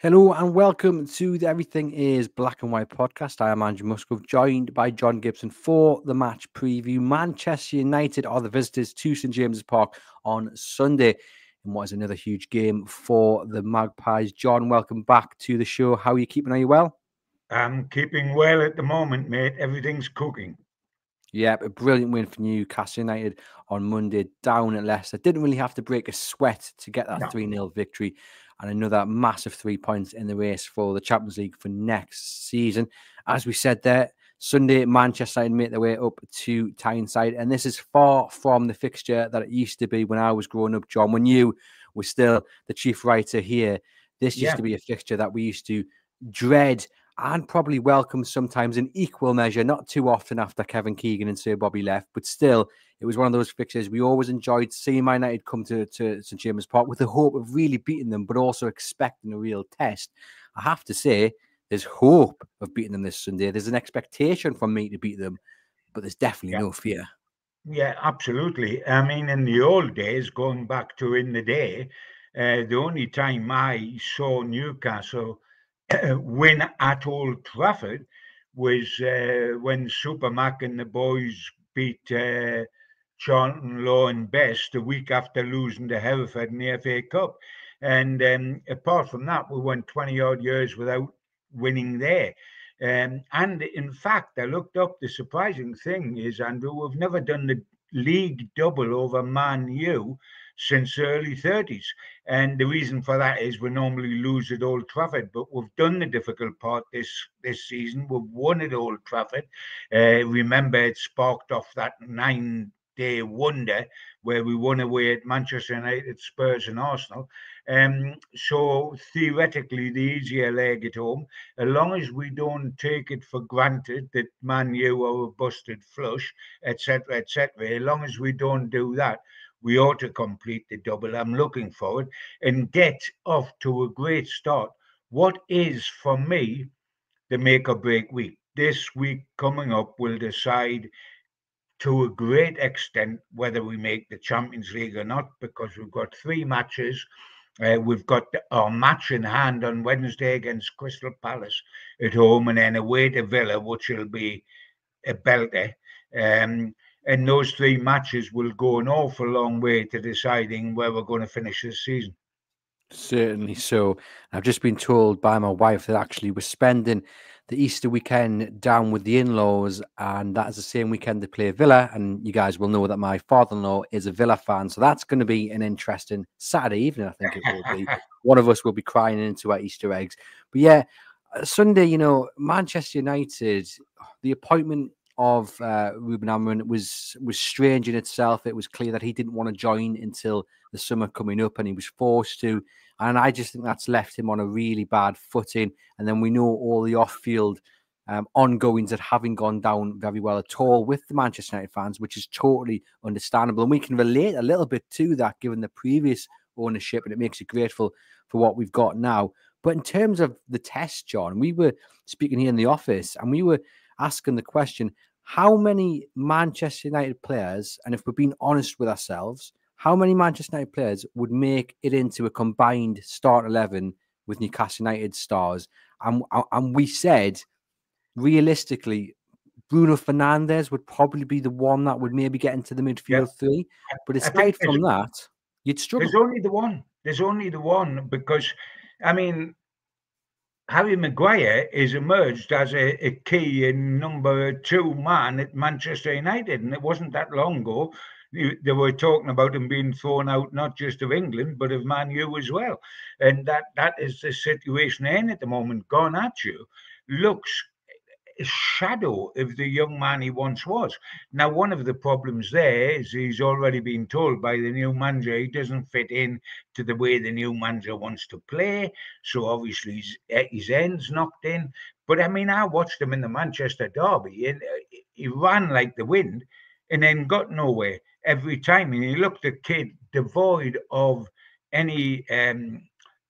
Hello and welcome to the Everything is Black and White podcast. I am Andrew Musgrove, joined by John Gibson for the match preview. Manchester United are the visitors to St James's Park on Sunday in what is another huge game for the Magpies. John, welcome back to the show. How are you keeping? Are you well? I'm keeping well at the moment, mate. Everything's cooking. Yeah, a brilliant win for Newcastle United on Monday down at Leicester. Didn't really have to break a sweat to get that No. 3-0 victory and another massive 3 points in the race for the Champions League for next season. As we said there, Sunday, Manchester United make their way up to Tyneside, and this is far from the fixture that it used to be when I was growing up, John. When you were still the chief writer here, this used to be a fixture that we used to dread and probably welcome sometimes in equal measure, not too often after Kevin Keegan and Sir Bobby left, but still, it was one of those fixtures we always enjoyed seeing Man United come to St James's Park with the hope of really beating them, but also expecting a real test. I have to say, there's hope of beating them this Sunday. There's an expectation from me to beat them, but there's definitely Yeah. no fear. Yeah, absolutely. I mean, in the old days, going back to in the day, the only time I saw Newcastle win at Old Trafford was when Supermac and the boys beat Charlton Law and Best a week after losing to Hereford in the FA Cup. And apart from that, we went 20 odd years without winning there. And in fact, I looked up. The surprising thing is, Andrew, we've never done the league double over Man U since the early 30s. And the reason for that is we normally lose at Old Trafford, but we've done the difficult part this season. We've won at Old Trafford. Remember, it sparked off that 9-day wonder where we won away at Manchester United, Spurs, and Arsenal. So theoretically, the easier leg at home, as long as we don't take it for granted that Man U are a busted flush, etc., etc. As long as we don't do that, we ought to complete the double. I'm looking forward and get off to a great start. What is for me the make or break week? This week coming up will decide to a great extent whether we make the Champions League or not, because we've got three matches. We've got our match in hand on Wednesday against Crystal Palace at home, and then away to Villa, which will be a belter. And those three matches will go an awful long way to deciding where we're going to finish this season. Certainly so. I've just been told by my wife that actually we're spending the Easter weekend down with the in-laws, and that is the same weekend they play Villa. And you guys will know that my father-in-law is a Villa fan, so that's going to be an interesting Saturday evening. I think it will be. One of us will be crying into our Easter eggs. But yeah, Sunday, Manchester United, the appointment of Ruben Amorim was strange in itself. It was clear that he didn't want to join until the summer coming up, and he was forced to. And I just think that's left him on a really bad footing. And then we know all the off-field ongoings that haven't gone down very well at all with the Manchester United fans, which is totally understandable. And we can relate a little bit to that given the previous ownership, and it makes it grateful for what we've got now. But in terms of the test, John, we were speaking here in the office and we were asking the question, how many Manchester United players, and if we're being honest with ourselves, how many Manchester United players would make it into a combined start 11 with Newcastle United stars? And we said, realistically, Bruno Fernandes would probably be the one that would maybe get into the midfield three. But I think aside from that, you'd struggle. there's only the one. There's only the one because, I mean, Harry Maguire is emerged as a key and number two man at Manchester United, and it wasn't that long ago. They were talking about him being thrown out not just of England but of Man U as well, and that is the situation in at the moment. Garnacho looks a shadow of the young man he once was. Now, one of the problems there is he's already been told by the new manager he doesn't fit in to the way the new manager wants to play. So obviously his end's knocked in. But I mean, I watched him in the Manchester derby, and he ran like the wind, and then got nowhere every time. And he looked a kid devoid of any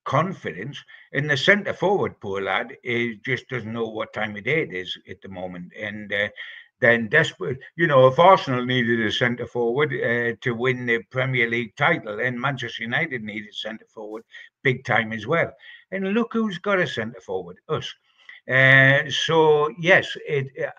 confidence. In the centre forward, poor lad, he just doesn't know what time of day it is at the moment. And then desperate. If Arsenal needed a centre forward to win the Premier League title, then Manchester United needed centre forward big time as well. And look who's got a centre forward, us. So yes,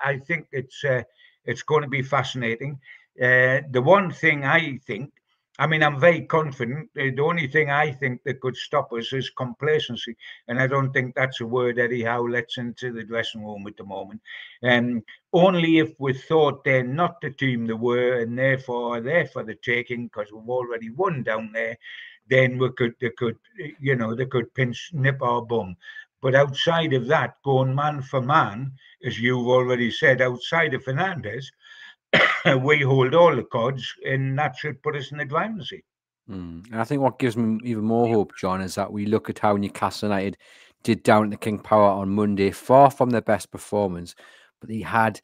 I think it's going to be fascinating. The one thing I think, I mean, I'm very confident. The only thing I think that could stop us is complacency, and I don't think that's a word Eddie Howe lets into the dressing room at the moment. Um, Only if we thought they're not the team they were, and therefore are there for the taking because we've already won down there, then they could pinch nip our bum. But outside of that, going man for man, as you've already said, outside of Fernandez, we hold all the cards, and that should put us in the driving seat. And I think what gives me even more hope, John, is that we look at how Newcastle United did down at the King Power on Monday, far from their best performance, but they had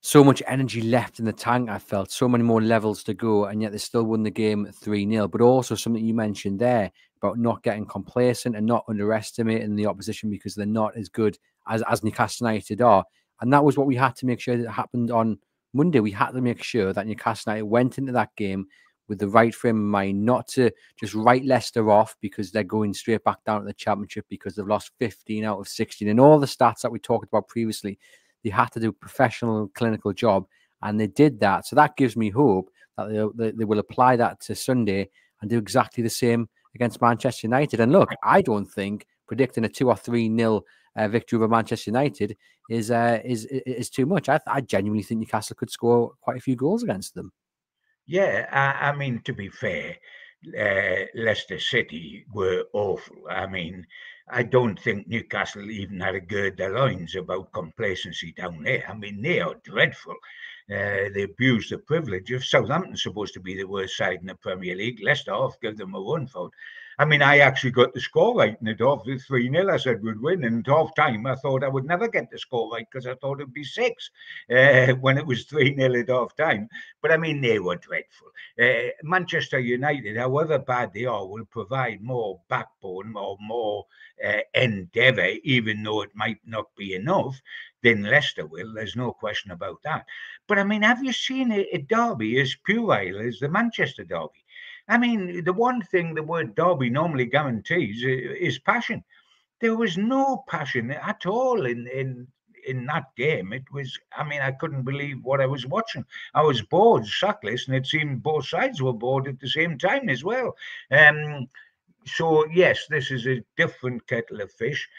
so much energy left in the tank. I felt so many more levels to go, and yet they still won the game 3-0. But also something you mentioned there about not getting complacent and not underestimating the opposition because they're not as good as Newcastle United are. And that was what we had to make sure that happened on Monday. We had to make sure that Newcastle United went into that game with the right frame of mind, not to just write Leicester off because they're going straight back down to the Championship because they've lost 15 out of 16. And all the stats that we talked about previously, they had to do a professional clinical job, and they did that. So that gives me hope that they will apply that to Sunday and do exactly the same against Manchester United. And look, I don't think predicting a 2 or 3-0 victory over Manchester United is too much. I genuinely think Newcastle could score quite a few goals against them. Yeah, I mean, to be fair, Leicester City were awful. I mean, I don't think Newcastle even had to gird their loins about complacency down there. I mean, they are dreadful. They abuse the privilege of Southampton's supposed to be the worst side in the Premier League. Leicester off, give them a run for it. I mean, I actually got the score right in it off. 3-0, I said we'd win. And at half time, I thought I would never get the score right because I thought it'd be 6 when it was 3-0 at half time. But I mean, they were dreadful. Manchester United, however bad they are, will provide more backbone or more endeavour, even though it might not be enough, than Leicester will. There's no question about that. But I mean, have you seen a derby as puerile as the Manchester derby? I mean, the one thing the word derby normally guarantees is passion. There was no passion at all in that game. It was, I mean, I couldn't believe what I was watching. I was bored, shackless, and it seemed both sides were bored at the same time as well. Um, so yes, this is a different kettle of fish.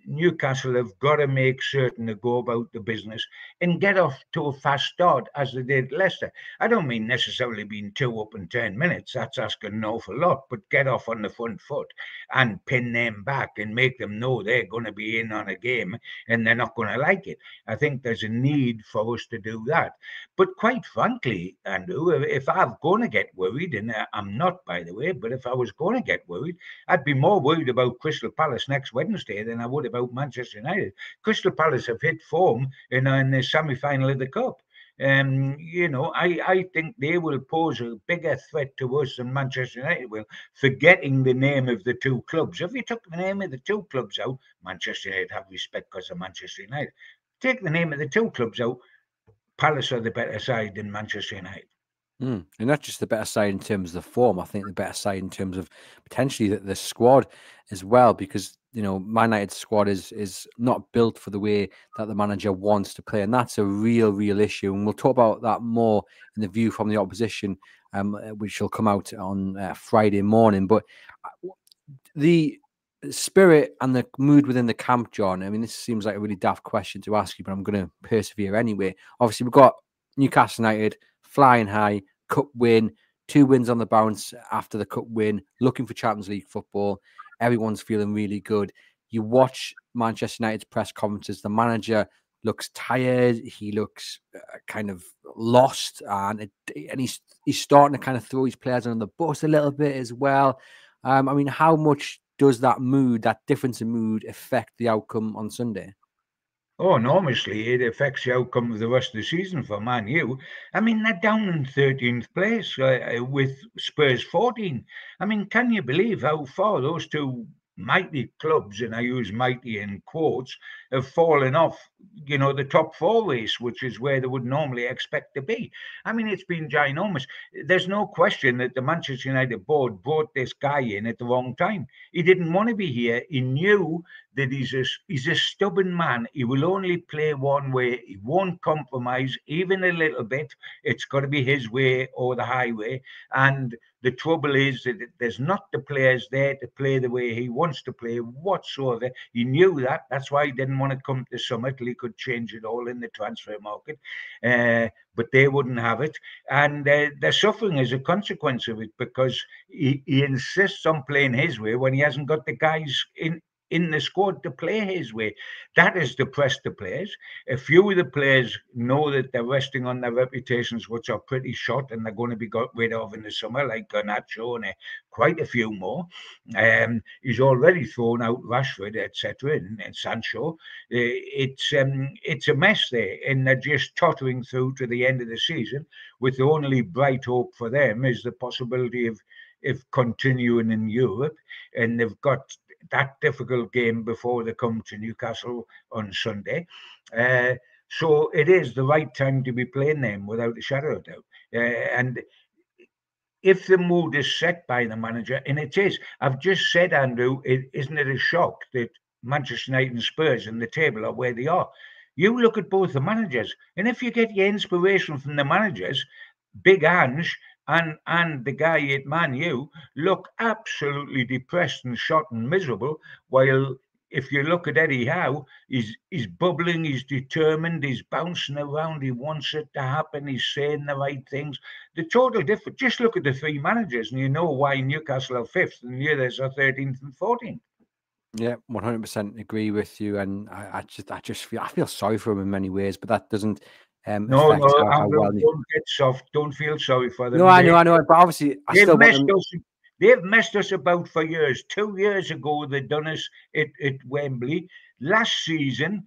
Newcastle have got to make certain to go about the business and get off to a fast start as they did Leicester. I don't mean necessarily being 2 up in 10 minutes. That's asking an awful lot, but get off on the front foot and pin them back and make them know they're going to be in on a game and they're not going to like it. I think there's a need for us to do that. But quite frankly, Andrew, if I'm going to get worried, and I'm not, by the way, but if I was going to get worried, I'd be more worried about Crystal Palace next Wednesday than I would about Manchester United. Crystal Palace have hit form in the semi-final of the Cup. I think they will pose a bigger threat to us than Manchester United will, forgetting the name of the two clubs. If you took the name of the two clubs out, Manchester United have respect because of Manchester United. Take the name of the two clubs out, Palace are the better side than Manchester United. And not just the better side in terms of the form, I think the better side in terms of potentially the squad as well, because Man United's squad is not built for the way that the manager wants to play, and that's a real issue. And we'll talk about that more in the view from the opposition, which will come out on Friday morning. But the spirit and the mood within the camp, John. I mean, this seems like a really daft question to ask you, but I'm going to persevere anyway. Obviously, we've got Newcastle United flying high, cup win, 2 wins on the bounce after the cup win, looking for Champions League football. Everyone's feeling really good. You watch Manchester United's press conferences, the manager looks tired. He looks kind of lost, and he's starting to kind of throw his players under the bus a little bit as well. I mean, how much does that difference in mood, affect the outcome on Sunday? Oh, enormously. It affects the outcome of the rest of the season for Man U. I mean, they're down in 13th place with Spurs 14. I mean, can you believe how far those two mighty clubs, and I use mighty in quotes, have fallen off, the top four race, which is where they would normally expect to be. I mean, it's been ginormous. There's no question that the Manchester United board brought this guy in at the wrong time. He didn't want to be here. He knew that he's a stubborn man. He will only play one way. He won't compromise even a little bit. It's got to be his way or the highway. And the trouble is that there's not the players there to play the way he wants to play whatsoever. He knew that. That's why he didn't want to come to summer till he could change it all in the transfer market. But they wouldn't have it. And they're suffering as a consequence of it, because he insists on playing his way when he hasn't got the guys in the squad to play his way. That has depressed the players. A few of the players know that they're resting on their reputations, which are pretty short, and they're going to be got rid of in the summer, like Garnacho and quite a few more. He's already thrown out Rashford, etc., and Sancho. It's a mess there, and they're just tottering through to the end of the season, with the only bright hope for them is the possibility of continuing in Europe, and they've got that difficult game before they come to Newcastle on Sunday. So it is the right time to be playing them, without a shadow of doubt. And if the mood is set by the manager, and it is, I've just said, Andrew, isn't it a shock that Manchester United and Spurs in the table are where they are? You look at both the managers, and if you get your inspiration from the managers, Big Ange and the guy at Man U look absolutely depressed and shot and miserable, while if you look at Eddie Howe, he's bubbling, he's determined, he's bouncing around, he wants it to happen, he's saying the right things. The total difference, just look at the three managers and you know why Newcastle are fifth and the others are 13th and 14th. Yeah, 100% agree with you, and I feel sorry for him in many ways, but that doesn't No, affect how Andrew, well. don't get soft. Don't feel sorry for No, them. I know, but obviously I They've still want messed them. us. They've messed us about for years. 2 years ago, they done us at Wembley. Last season,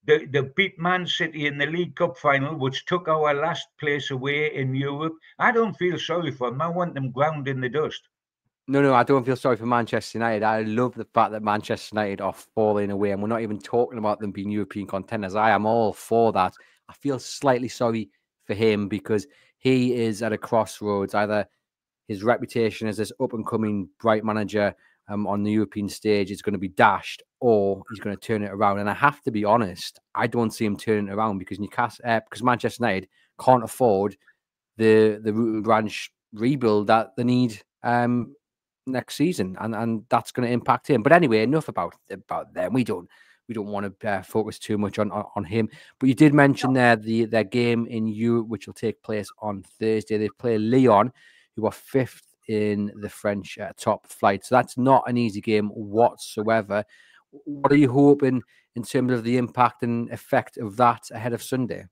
they beat Man City in the League Cup final, which took our last place away in Europe. I don't feel sorry for them. I want them ground in the dust. No, I don't feel sorry for Manchester United. I love the fact that Manchester United are falling away, and we're not even talking about them being European contenders. I am all for that. I feel slightly sorry for him because he is at a crossroads. Either his reputation as this up-and-coming bright manager on the European stage is going to be dashed, or he's going to turn it around. And I have to be honest, I don't see him turning it around because because Manchester United can't afford the root and branch rebuild that they need next season, and that's going to impact him. But anyway, enough about them. We don't want to focus too much on him. But you did mention their game in Europe, which will take place on Thursday. They play Lyon, who are fifth in the French top flight. So that's not an easy game whatsoever. What are you hoping in terms of the impact and effect of that ahead of Sunday?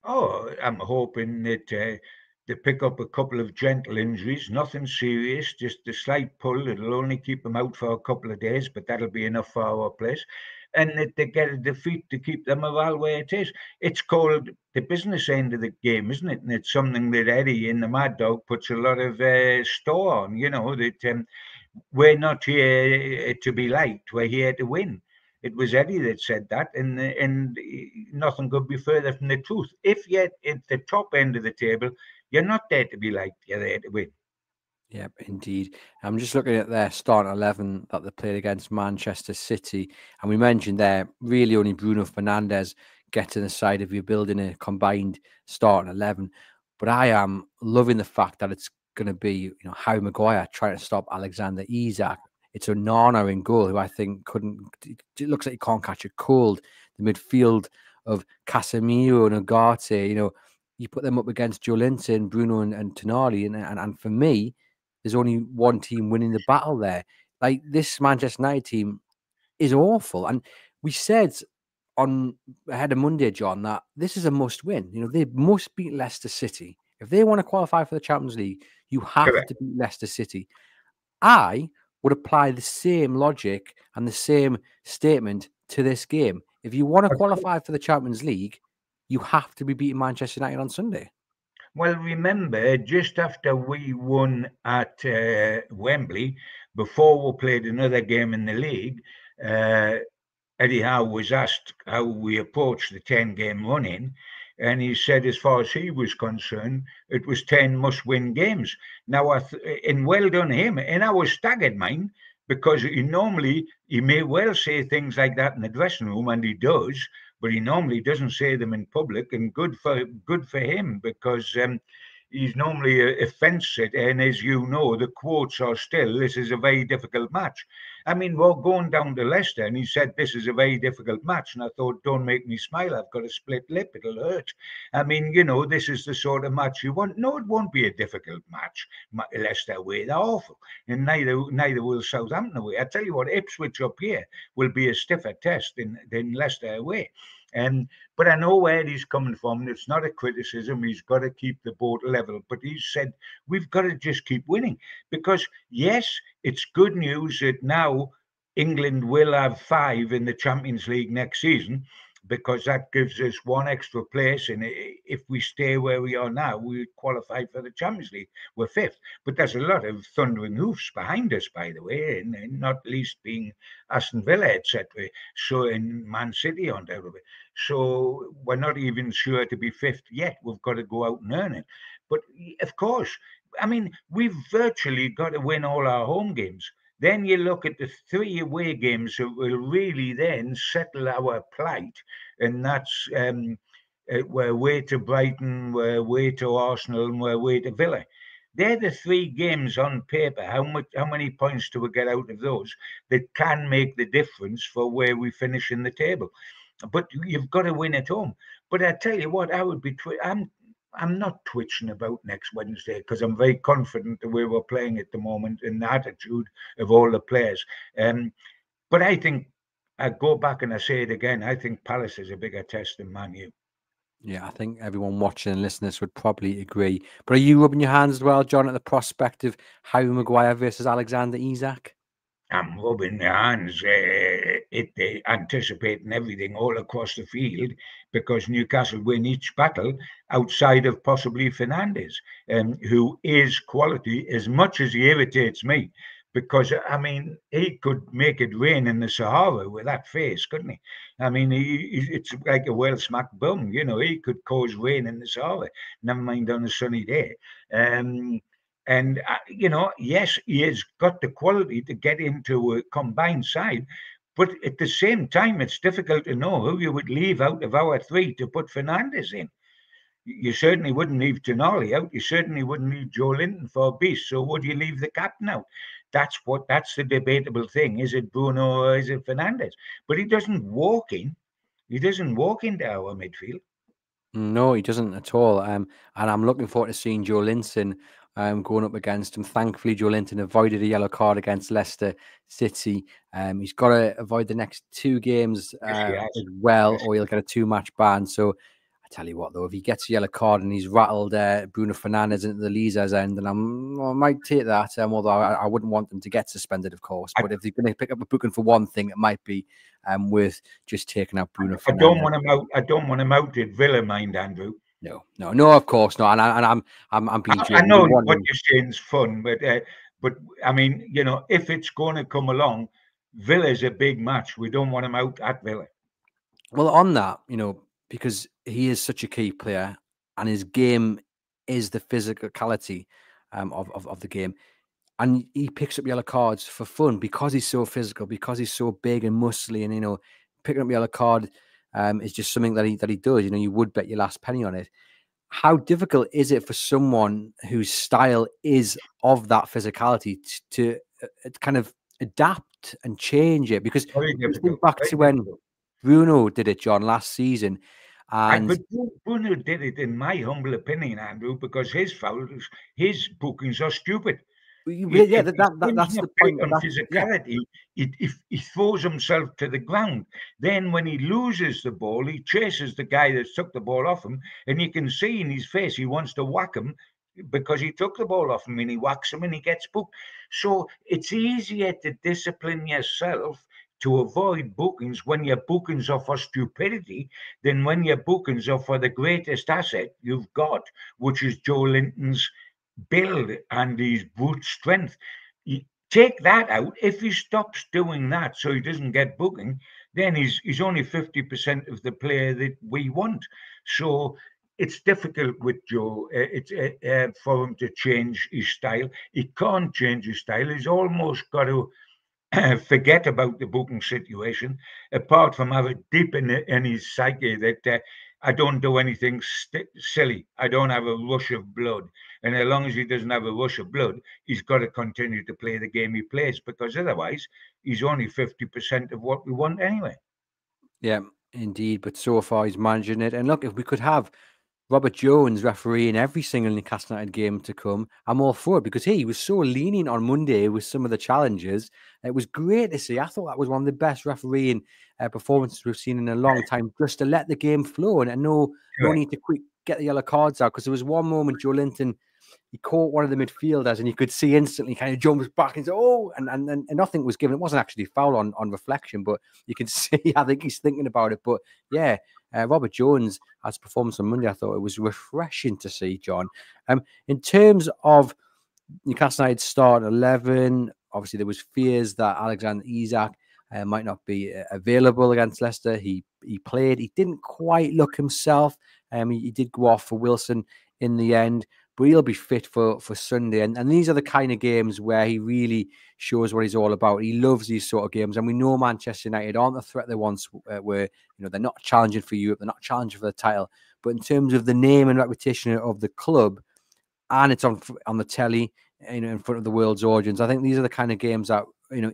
Oh, I'm hoping that they pick up a couple of gentle injuries, nothing serious, just a slight pull. It'll only keep them out for a couple of days, but that'll be enough for our place. And that they get a defeat to keep the morale where it is. It's called the business end of the game, isn't it? And it's something that Eddie in the Mad Dog puts a lot of store on, that we're not here to be liked, we're here to win. It was Eddie that said that, and nothing could be further from the truth. If you're at the top end of the table, you're not there to be liked, you're there to win. Yeah, indeed. I'm just looking at their starting 11 that they played against Manchester City, and we mentioned there really only Bruno Fernandes getting the side if you're building a combined starting 11. But I am loving the fact that it's going to be Harry Maguire trying to stop Alexander Isak. It's Onana in goal, who I think couldn't. It looks like he can't catch a cold. The midfield of Casemiro and Ugarte, you put them up against Joelinton, Bruno, and Tonali, and for me, there's only one team winning the battle there. Like, this Manchester United team is awful. And we said on ahead of Monday, John, that this is a must win. They must beat Leicester City. If they want to qualify for the Champions League, you have Correct. to beat Leicester City. I would apply the same logic and the same statement to this game. If you want to qualify for the Champions League, you have to be beating Manchester United on Sunday. Well, remember, just after we won at Wembley, before we played another game in the league, Eddie Howe was asked how we approached the 10-game run-in, and he said, as far as he was concerned, it was 10 must-win games. Now, and well done him. And I was staggered, mind, because he may well say things like that in the dressing room, and he does, but he normally doesn't say them in public. And good for him, because he's normally a fence sitter, and as you know, the quotes are still, "This is a very difficult match." I mean, we're going down to Leicester, and he said, "This is a very difficult match." And I thought, don't make me smile. I've got a split lip. It'll hurt. I mean, this is the sort of match you want. No, it won't be a difficult match. Leicester away, they're awful. And neither will Southampton away. I tell you what, Ipswich up here will be a stiffer test than Leicester away. But I know where he's coming from. It's not a criticism. He's got to keep the boat level. But he said, we've got to just keep winning. Because, yes, it's good news that now England will have 5 in the Champions League next season, because that gives us one extra place. And if we stay where we are now, we qualify for the Champions League. We're 5th. But there's a lot of thundering hoofs behind us, by the way, and not least being Aston Villa, etc. So, in Man City on top of it. So we're not even sure to be 5th yet. We've got to go out and earn it. But of course, I mean, we've virtually got to win all our home games. Then you look at the 3 away games that will really then settle our plight, and that's we're away to Brighton, we're away to Arsenal, and we're away to Villa. They're the 3 games on paper. How many points do we get out of those that can make the difference for where we finish in the table? But you've got to win at home. But I tell you what, I would be. I'm not twitching about next Wednesday, because I'm very confident the way we're playing at the moment and the attitude of all the players. But I think, I go back and I say it again, I think Palace is a bigger test than Man U. Yeah, I think everyone watching and listeners would probably agree. But are you rubbing your hands as well, John, at the prospect of Harry Maguire versus Alexander Isak? I'm rubbing my hands, anticipating everything all across the field, because Newcastle win each battle outside of possibly Fernandes, who is quality, as much as he irritates me. Because, I mean, he could make it rain in the Sahara with that face, couldn't he? I mean, it's like a well-smacked bum, he could cause rain in the Sahara, never mind on a sunny day. And, yes, he has got the quality to get into a combined side. But at the same time, it's difficult to know who you would leave out of our 3 to put Fernandes in. You certainly wouldn't leave Tonali out. You certainly wouldn't leave Joe Linton for Beast. So would you leave the captain out? That's the debatable thing. Is it Bruno or is it Fernandes? But he doesn't walk in. He doesn't walk into our midfield. No, he doesn't at all. And I'm looking forward to seeing Joe Linton going up against him. Thankfully, Joe Linton avoided a yellow card against Leicester City. He's got to avoid the next 2 games as well, or he'll get a 2-match ban. So I tell you what, though, if he gets a yellow card and he's rattled Bruno Fernandes into the Liza's end, then I might take that. Although I wouldn't want them to get suspended, of course. But if they're going to pick up a booking for one thing, it might be worth just taking out Bruno Fernandes. I don't want him out. I don't want him out at Villa, mind, Andrew. No, of course not. And I'm being I know what you're saying is fun, but I mean, if it's going to come along, Villa's a big match. We don't want him out at Villa. Well, on that, because he is such a key player, and his game is the physicality of the game, and he picks up yellow cards for fun because he's so physical, because he's so big and muscly, and picking up yellow card is just something that he does. You would bet your last penny on it. How difficult is it for someone whose style is of that physicality to kind of adapt and change it? Because think back to when Bruno did it, John, last season. But Bruno did it, in my humble opinion, Andrew, because his bookings are stupid. Yeah, that's the point. On physicality, he throws himself to the ground. Then when he loses the ball, he chases the guy that took the ball off him, and you can see in his face he wants to whack him because he took the ball off him, and he whacks him and he gets booked. So it's easier to discipline yourself to avoid bookings when your bookings are for stupidity than when your bookings are for the greatest asset you've got, which is Joe Linton's build and his brute strength. You take that out. If he stops doing that so he doesn't get booking, then he's only 50% of the player that we want. So it's difficult with Joe. For him to change his style. He can't change his style. He's almost got to forget about the booking situation, apart from have it deep in his psyche that I don't do anything silly. I don't have a rush of blood. And as long as he doesn't have a rush of blood, he's got to continue to play the game he plays, because otherwise he's only 50% of what we want anyway. Yeah, indeed. But so far he's managing it. And look, if we could have Robert Jones refereeing every single Newcastle United game to come, I'm all for it, because he was so lenient on Monday with some of the challenges. It was great to see. I thought that was one of the best refereeing performances we've seen in a long time, just to let the game flow and no need to quick get the yellow cards out. Because there was one moment Joe Linton, he caught one of the midfielders and you could see instantly kind of jumps back and said, oh, and nothing was given. It wasn't actually foul on reflection, but you can see, I think he's thinking about it. But yeah, Robert Jones, as performance on Monday, I thought it was refreshing to see, John. In terms of Newcastle United start 11, obviously there was fears that Alexander Isak might not be available against Leicester. He played. He didn't quite look himself. He did go off for Wilson in the end, but he'll be fit for Sunday. And these are the kind of games where he really shows what he's all about. He loves these sort of games. And we know Manchester United aren't the threat they once were. They're not challenging for Europe. They're not challenging for the title. But in terms of the name and reputation of the club, and it's on the telly, in front of the world's audience, I think these are the kind of games that,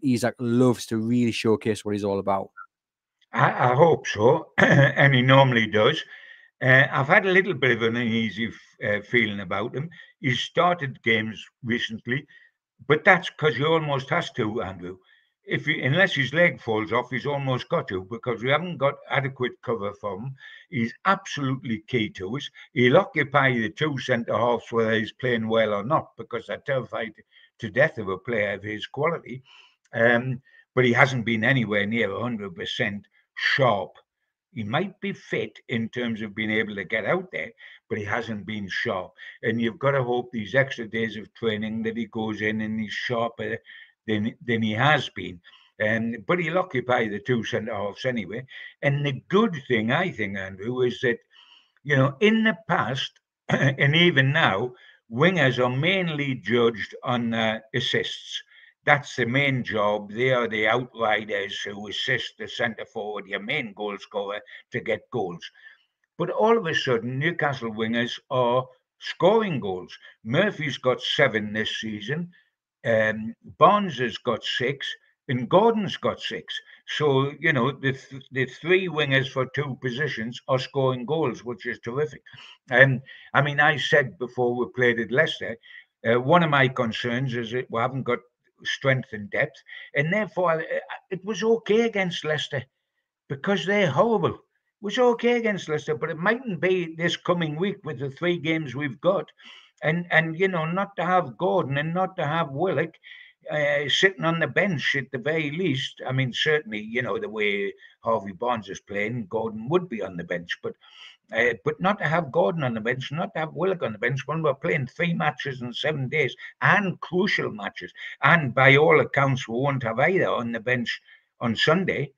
Isak loves to really showcase what he's all about. I hope so. And he normally does. I've had a little bit of an uneasy feeling about him. He's started games recently, but that's because he almost has to, Andrew. Unless his leg falls off, he's almost got to, because we haven't got adequate cover for him. He's absolutely key to us. He'll occupy the two centre halves whether he's playing well or not, because they're terrified to death of a player of his quality. But he hasn't been anywhere near 100% sharp. He might be fit in terms of being able to get out there, but he hasn't been sharp. And you've got to hope these extra days of training that he goes in and he's sharper than he has been. But he'll occupy the two centre halves anyway. And the good thing, I think, Andrew, is that, in the past and even now, wingers are mainly judged on assists. That's the main job. They are the outriders who assist the centre forward, your main goal scorer, to get goals. But all of a sudden, Newcastle wingers are scoring goals. Murphy's got 7 this season. Barnes has got 6. And Gordon's got 6. So, the 3 wingers for 2 positions are scoring goals, which is terrific. I said before we played at Leicester, one of my concerns is that we haven't got strength and depth, and therefore it was okay against Leicester, because they're horrible. It was okay against Leicester, but it mightn't be this coming week with the 3 games we've got, and not to have Gordon and not to have Willock sitting on the bench at the very least. I mean, certainly, the way Harvey Barnes is playing, Gordon would be on the bench, but not to have Gordon on the bench, not to have Willock on the bench when we're playing 3 matches in 7 days, and crucial matches. And by all accounts, we won't have either on the bench on Sunday.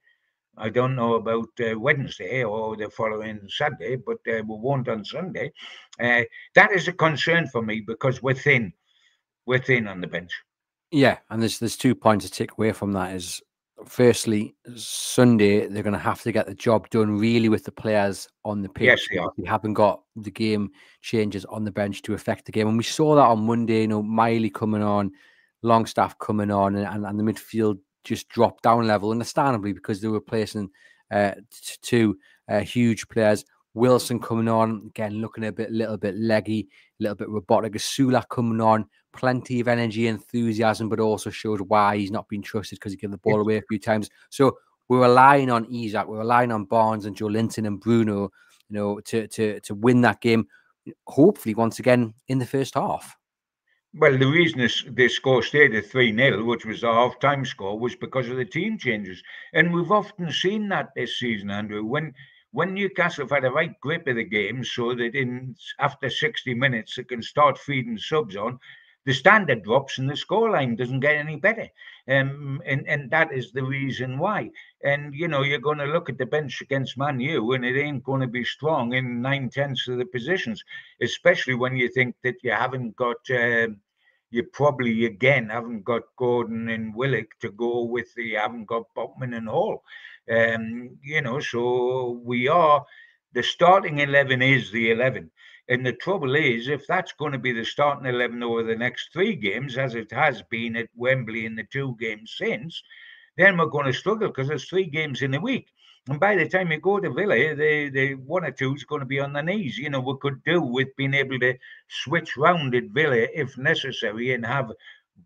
I don't know about Wednesday or the following Saturday, but we won't on Sunday. That is a concern for me, because we're thin on the bench. Yeah, and there's 2 points to take away from that. Is firstly, Sunday they're going to have to get the job done really with the players on the pitch. Yes, they are. We haven't got the game changes on the bench to affect the game, and we saw that on Monday. Miley coming on, Longstaff coming on, and the midfield just dropped down level, understandably, because they were replacing 2 huge players. Wilson coming on again, looking a little bit leggy, a little bit robotic. Sulak coming on, plenty of energy, enthusiasm, but also showed why he's not been trusted, because he gave the ball away a few times. So we're relying on Isak, we're relying on Barnes and Joe Linton and Bruno, to win that game. Hopefully, once again in the first half. Well, the reason this score stayed at 3-0, which was the half-time score, was because of the team changes. And we've often seen that this season, Andrew, when Newcastle have had a right grip of the game, so that after 60 minutes they can start feeding subs on, the standard drops and the scoreline doesn't get any better. And that is the reason why. And you're going to look at the bench against Man U, and it ain't going to be strong in 9/10 of the positions, especially when you think that you haven't got. You probably again haven't got Gordon and Willock to go with. You haven't got Botman and Hall. So we are. The starting 11 is the 11. And the trouble is, if that's going to be the starting 11 over the next 3 games, as it has been at Wembley in the 2 games since, then we're going to struggle because there's 3 games in a week. And by the time you go to Villa, the 1 or 2 is going to be on the knees. We could do with being able to switch round at Villa if necessary and have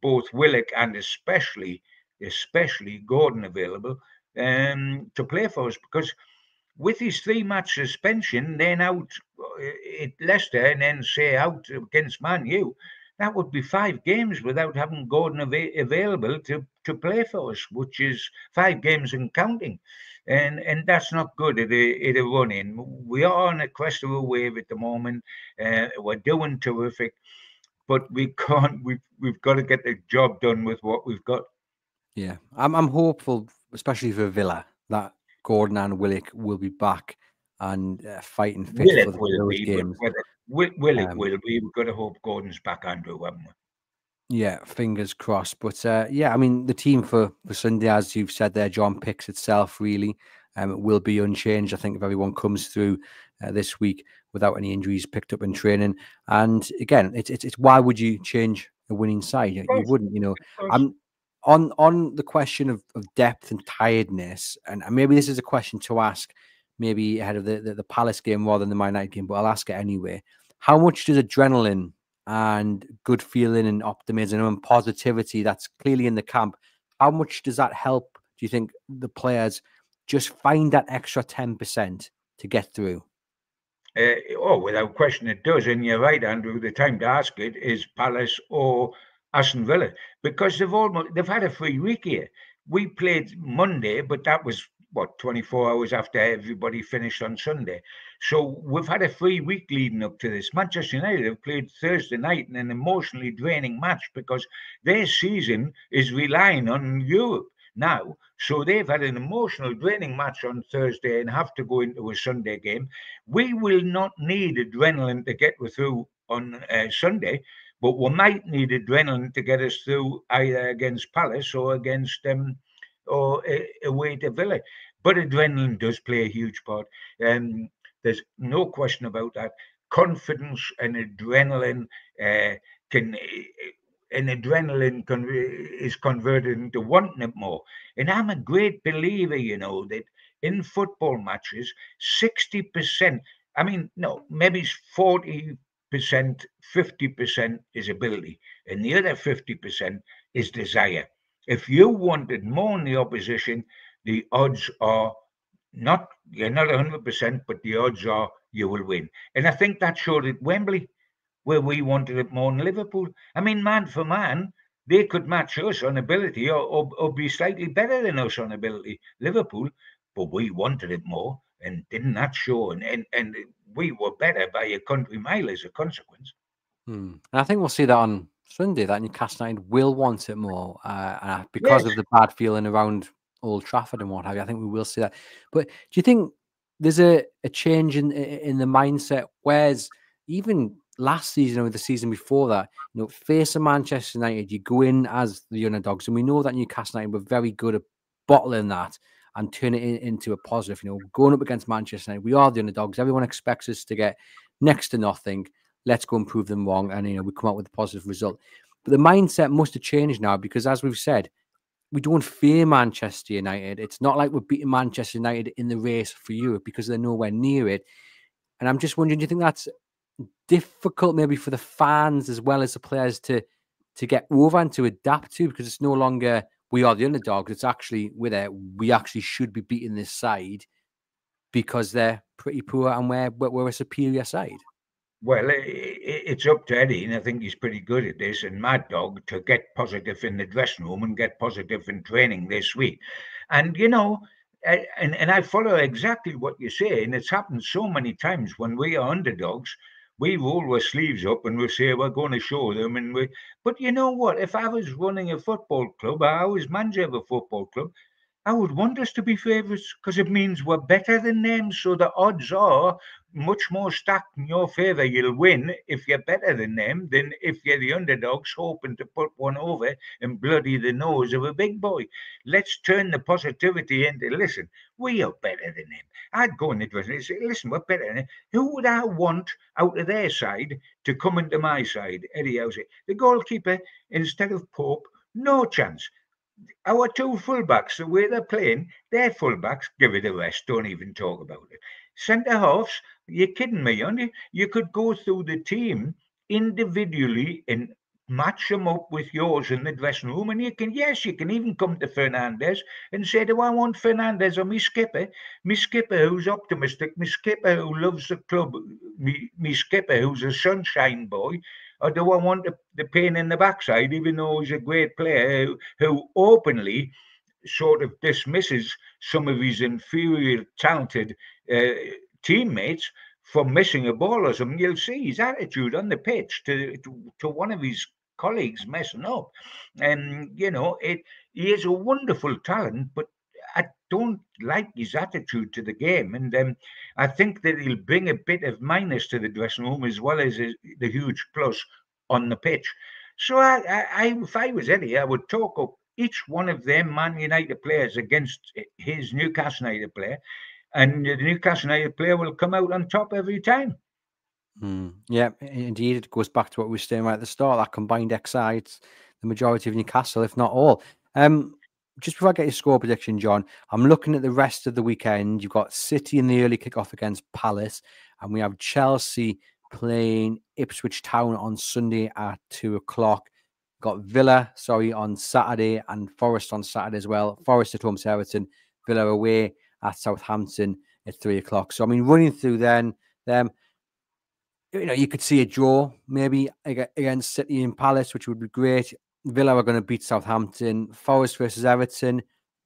both Willock and especially Gordon available to play for us, because with his 3-match suspension, then out at Leicester and then say out against Man U, that would be 5 games without having Gordon available to play for us, which is 5 games and counting. And that's not good at a run-in. We are on a crest of a wave at the moment. We're doing terrific, but we can't. We've got to get the job done with what we've got. Yeah, I'm hopeful, especially for Villa, that Gordon and Willock will be back and fighting fit for those games. Willock will be. We've got to hope Gordon's back, Andrew, haven't we? Yeah, fingers crossed. But yeah, I mean, the team for Sunday, as you've said there, John, picks itself really. It will be unchanged. I think if everyone comes through this week without any injuries picked up in training. And again, it's why would you change a winning side? You wouldn't, I'm on the question of depth and tiredness, and maybe this is a question to ask maybe ahead of the Palace game rather than the Man United game, but I'll ask it anyway. How much does adrenaline and good feeling and optimism and positivity that's clearly in the camp, how much does that help, do you think, the players just find that extra 10% to get through? Without question it does. And you're right, Andrew, the time to ask it is Palace or Aston Villa, because they've had a free week here. We played Monday, but that was 24 hours after everybody finished on Sunday. So we've had a free week leading up to this. Manchester United have played Thursday night in an emotionally draining match because their season is relying on Europe now. So they've had an emotional draining match on Thursday and have to go into a Sunday game. We will not need adrenaline to get through on Sunday, but we might need adrenaline to get us through either against Palace or against or away to Villa. But adrenaline does play a huge part. There's no question about that. Confidence and adrenaline is converted into wanting it more. And I'm a great believer, that in football matches, 60%, maybe it's 40%, 50% is ability, and the other 50% is desire. If you wanted more in the opposition, the odds are you're not 100%, but the odds are you will win. And I think that showed at Wembley, where we wanted it more than Liverpool. I mean, man for man, they could match us on ability or be slightly better than us on ability, Liverpool, but we wanted it more, and didn't that show? And we were better by a country mile as a consequence. And I think we'll see that on Sunday, that Newcastle United will want it more because of the bad feeling around Old Trafford and what have you. I think we will see that. But do you think there's a change in the mindset? Whereas even last season or the season before that, face a Manchester United, you go in as the underdogs, and we know that Newcastle United were very good at bottling that and turn it into a positive. Going up against Manchester United, we are the underdogs. Everyone expects us to get next to nothing. Let's go and prove them wrong, and we come out with a positive result. But the mindset must have changed now, because as we've said, we don't fear Manchester United. It's not like we're beating Manchester United in the race for Europe, because they're nowhere near it. And I'm just wondering, do you think that's difficult maybe for the fans as well as the players to get over and to adapt to, because it's no longer we are the underdogs, it's actually we actually should be beating this side because they're pretty poor and we're a superior side? Well, it's up to Eddie, and I think he's pretty good at this, and Mad Dog, to get positive in the dressing room and get positive in training this week. And, and I follow exactly what you say, and it's happened so many times when we are underdogs. we roll our sleeves up and we say we're going to show them. But you know what? If I was running a football club, I was manager of a football club, I would want us to be favourites because it means we're better than them. So the odds are much more stacked in your favour. You'll win if you're better than them than if you're the underdogs hoping to put one over and bloody the nose of a big boy. Let's turn the positivity into, listen, we are better than them. I'd go in the dressing room and say, listen, we're better than them. Who would I want out of their side to come into my side? Eddie House, the goalkeeper instead of Pope, no chance. Our two fullbacks, the way they're playing, their fullbacks, give it a rest. Don't even talk about it. Centre halves, you're kidding me, aren't you? You could go through the team individually and match them up with yours in the dressing room. And you can even come to Fernandez and say, do I want Fernandez or me skipper? Me skipper who's optimistic, me skipper who loves the club, me skipper who's a sunshine boy, or do I want the pain in the backside, even though he's a great player who openly sort of dismisses some of his inferior, talented uh, teammates for missing a ball or something? You'll see his attitude on the pitch to one of his colleagues messing up. And, he is a wonderful talent, but I don't like his attitude to the game. And I think that he'll bring a bit of minus to the dressing room as well as the huge plus on the pitch. So if I was Eddie, I would talk up each one of them Man United players against his Newcastle United player, and the Newcastle United player will come out on top every time. Yeah, indeed. It goes back to what we were saying right at the start. That combined XI, it's the majority of Newcastle, if not all. Just before I get your score prediction, John, I'm looking at the rest of the weekend. You've got City in the early kickoff against Palace, and we have Chelsea playing Ipswich Town on Sunday at 2:00. Got Villa, on Saturday, and Forest on Saturday as well. Forest at home to Everton, Villa away at Southampton at 3:00. So, I mean, running through them, you could see a draw maybe against City and Palace, which would be great. Villa are going to beat Southampton. Forest versus Everton.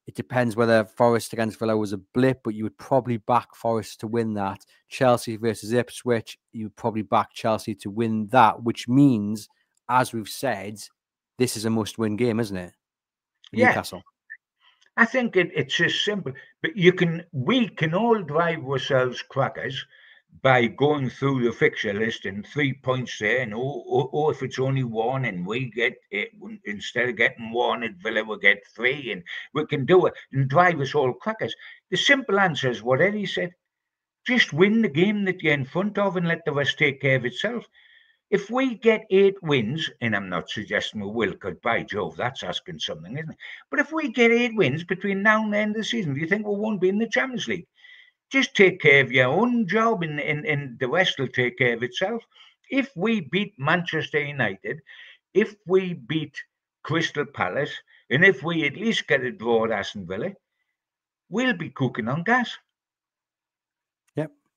It depends whether Forest against Villa was a blip, but you would probably back Forest to win that. Chelsea versus Ipswich, you would probably back Chelsea to win that, which means, as we've said, this is a must-win game, isn't it? Yeah. Newcastle. I think it's just simple, but we can all drive ourselves crackers by going through the fixture list and 3 points there, and if it's only one, and we get it instead of getting one at Villa, we get three, and we can do it and drive us all crackers. The simple answer is what Eddie said: just win the game that you're in front of and let the rest take care of itself. If we get 8 wins, and I'm not suggesting we will, because by Jove, that's asking something, isn't it? But if we get 8 wins between now and the end of the season, do you think we won't be in the Champions League? Just take care of your own job, and the rest will take care of itself. If we beat Manchester United, if we beat Crystal Palace, and if we at least get a draw at Aston Villa, we'll be cooking on gas.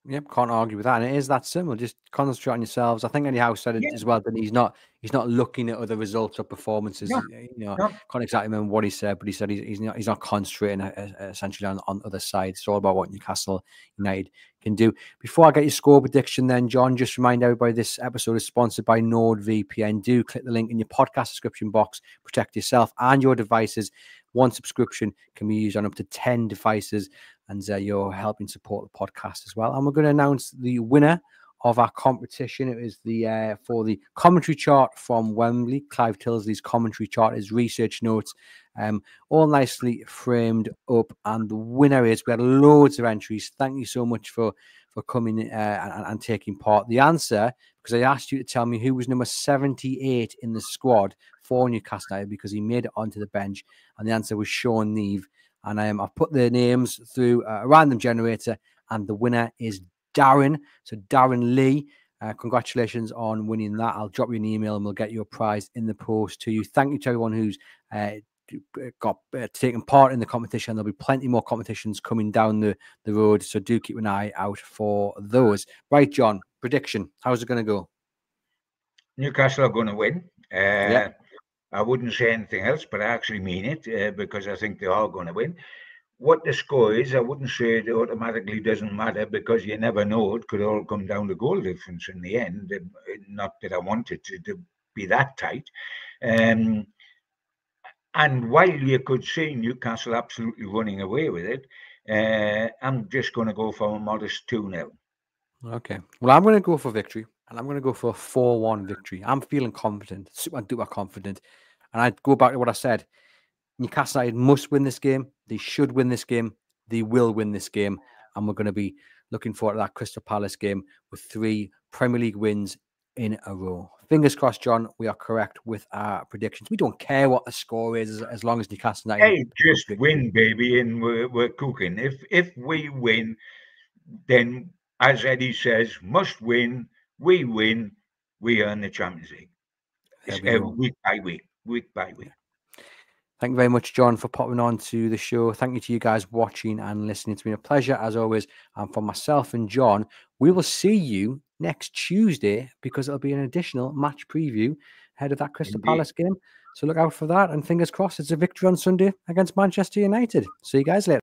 Yep, can't argue with that. And it is that simple. Just concentrate on yourselves. I think Eddie House said it as well, that he's not looking at other results or performances. No. Can't exactly remember what he said, but he said he's not concentrating essentially on other sides. It's all about what Newcastle United can do. Before I get your score prediction, then John, just remind everybody this episode is sponsored by NordVPN. Do click the link in your podcast description box. Protect yourself and your devices. One subscription can be used on up to 10 devices, and you're helping support the podcast as well. And we're going to announce the winner of our competition. It is for the commentary chart from Wembley. Clive Tilsley's commentary chart, his research notes, all nicely framed up. And the winner is, we had loads of entries. Thank you so much for coming and taking part. The answer, because I asked you to tell me who was number 78 in the squad for Newcastle United, because he made it onto the bench, and the answer was Sean Neve. And I've put the names through a random generator, and the winner is Darren. So Darren Lee, congratulations on winning that. I'll drop you an email and we'll get your prize in the post to you. Thank you to everyone who's taken part in the competition. There'll be plenty more competitions coming down the road, so do keep an eye out for those. Right, John, prediction. How's it going to go? Newcastle are going to win. Yeah. I wouldn't say anything else, but I actually mean it, because I think they are going to win. what the score is, I wouldn't say it automatically doesn't matter, because you never know. It could all come down to goal difference in the end. Not that I want it to be that tight. And while you could see Newcastle absolutely running away with it, I'm just going to go for a modest 2-0. Okay. Well, I'm going to go for victory, and I'm going to go for a 4-1 victory. I'm feeling confident, super duper confident. And I go back to what I said. Newcastle United must win this game. They should win this game. They will win this game. And we're going to be looking forward to that Crystal Palace game with 3 Premier League wins in a row. Fingers crossed, John, we are correct with our predictions. We don't care what the score is as long as Newcastle United. Hey, just win, baby, and we're cooking. If we win, then, as Eddie says, must win. We win. We earn the Champions League. Week by week, week by week. Thank you very much, John, for popping on to the show. Thank you to you guys watching and listening. It's been a pleasure, as always. And for myself and John, we will see you next Tuesday, because it'll be an additional match preview ahead of that Crystal Palace game. So look out for that. And fingers crossed, it's a victory on Sunday against Manchester United. See you guys later.